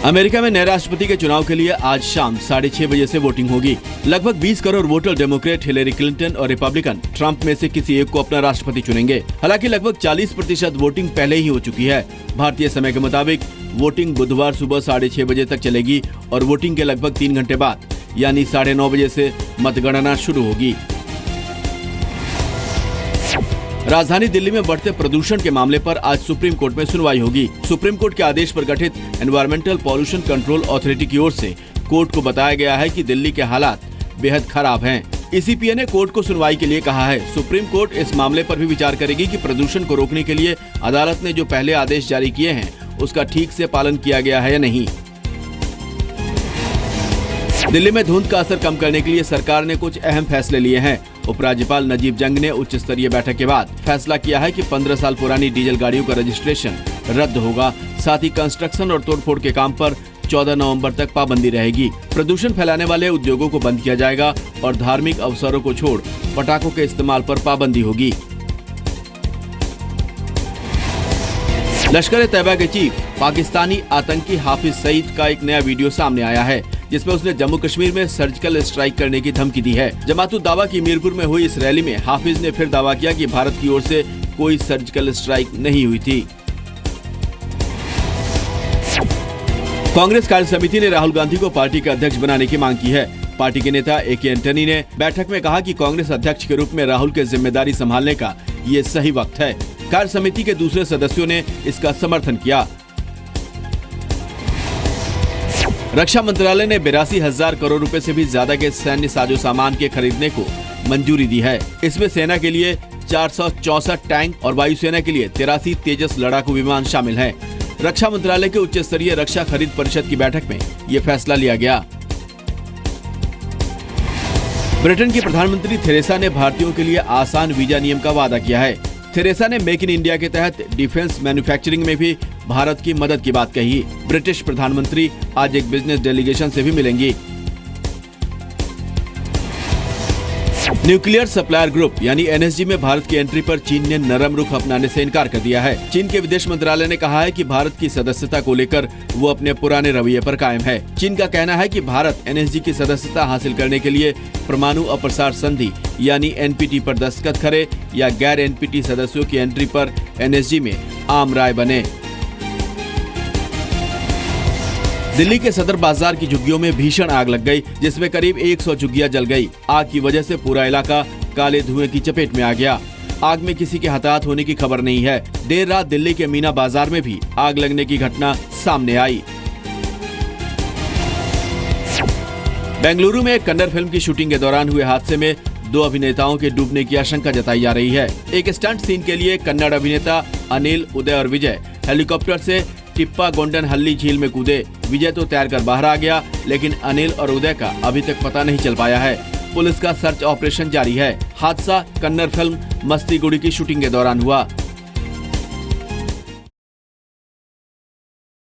America में नए राष्ट्रपति के चुनाव के लिए आज शाम 6:30 बजे से वोटिंग होगी। लगभग 20 crore voter Democrat Hillary Clinton और रिपब्लिकन ट्रंप में से किसी एक को अपना राष्ट्रपति चुनेंगे। हालांकि लगभग 40% वोटिंग पहले ही हो चुकी है। भारतीय समय के मुताबिक वोटिंग बुधवार सुबह 6:30 बजे तक चलेगी और वोटिंग के लगभग 3 घंटे बाद यानी 9:30 बजे से मतगणना शुरू होगी। राजधानी दिल्ली में बढ़ते प्रदूषण के मामले पर आज सुप्रीम कोर्ट में सुनवाई होगी। सुप्रीम कोर्ट के आदेश पर गठित एनवायरमेंटल पॉल्यूशन कंट्रोल अथॉरिटी की ओर से कोर्ट को बताया गया है कि दिल्ली के हालात बेहद खराब हैं। ईसीपीए ने कोर्ट को सुनवाई के लिए कहा है। सुप्रीम कोर्ट इस मामले पर भी विचार करेगी कि प्रदूषण को रोकने के लिए अदालत ने जो पहले आदेश जारी किए हैं उसका ठीक से पालन किया गया है या नहीं। दिल्ली में धुंध का असर कम करने के लिए सरकार ने कुछ अहम फैसले लिए हैं। उपराज्यपाल नजीब जंग ने उच्च स्तरीय बैठक के बाद फैसला किया है कि 15 साल पुरानी डीजल गाड़ियों का रजिस्ट्रेशन रद्द होगा। साथ ही कंस्ट्रक्शन और तोड़फोड़ के काम पर 14 नवंबर तक पाबंदी रहेगी। प्रदूषण फैलाने वाले उद्योगों को बंद किया जाएगा और धार्मिक अवसरों को छोड़ पटाखों के इस्तेमाल पर पाबंदी होगी। लश्कर ए तैयबा के चीफ पाकिस्तानी आतंकी हाफिज सईद का एक नया वीडियो सामने आया है जिसमें उसने जम्मू कश्मीर में सर्जिकल स्ट्राइक करने की धमकी दी है। जमात दावा की मीरपुर में हुई इस रैली में हाफिज ने फिर दावा किया कि भारत की ओर से कोई सर्जिकल स्ट्राइक नहीं हुई थी। कांग्रेस कार्य समिति ने राहुल गांधी को पार्टी का अध्यक्ष बनाने की मांग की है। पार्टी के नेता ए.के. एंटनी ने बैठक में कहा कि कांग्रेस अध्यक्ष के रूप में राहुल के जिम्मेदारी संभालने का ये सही वक्त है। कार्य समिति के दूसरे सदस्यों ने इसका समर्थन किया। रक्षा मंत्रालय ने 82,000 करोड़ रुपए से भी ज्यादा के सैन्य साजो सामान के खरीदने को मंजूरी दी है। इसमें सेना के लिए 464 टैंक और वायुसेना के लिए 83 तेजस लड़ाकू विमान शामिल हैं। रक्षा मंत्रालय के उच्च स्तरीय रक्षा खरीद परिषद की बैठक में ये फैसला लिया गया। ब्रिटेन की प्रधानमंत्री थेरेसा ने भारतीयों के लिए आसान वीजा नियम का वादा किया है। थेरेसा ने मेक इन इंडिया के तहत डिफेंस मैन्युफैक्चरिंग में भी भारत की मदद की बात कही। ब्रिटिश प्रधानमंत्री आज एक बिजनेस डेलीगेशन से भी मिलेंगी। न्यूक्लियर सप्लायर ग्रुप यानी एनएसजी में भारत की एंट्री पर चीन ने नरम रुख अपनाने से इनकार कर दिया है। चीन के विदेश मंत्रालय ने कहा है कि भारत की सदस्यता को लेकर वो अपने पुराने रवैये पर कायम है। चीन का कहना है कि भारत एनएसजी की सदस्यता हासिल करने के लिए परमाणु अप्रसार संधि यानी एनपीटी पर दस्तखत करे या गैर एनपीटी सदस्यों की एंट्री पर एनएसजी में आम राय बने। दिल्ली के सदर बाजार की झुग्गियों में भीषण आग लग गई जिसमें करीब 100 झुग्गियां जल गई। आग की वजह से पूरा इलाका काले धुएं की चपेट में आ गया। आग में किसी के हताहत होने की खबर नहीं है। देर रात दिल्ली के मीना बाजार में भी आग लगने की घटना सामने आई। बेंगलुरु में एक कन्नड़ फिल्म की शूटिंग के दौरान हुए हादसे में 2 अभिनेताओं के डूबने की आशंका जताई जा रही है। एक स्टंट सीन के लिए कन्नड़ अभिनेता अनिल, उदय और विजय हेलीकॉप्टर से टिप्पा गोंडनहल्ली झील में कूदे। विजय तो तैरकर बाहर आ गया लेकिन अनिल और उदय का अभी तक पता नहीं चल पाया है। पुलिस का सर्च ऑपरेशन जारी है। हादसा कन्नड़ फिल्म मस्ती गुड़ी की शूटिंग के दौरान हुआ।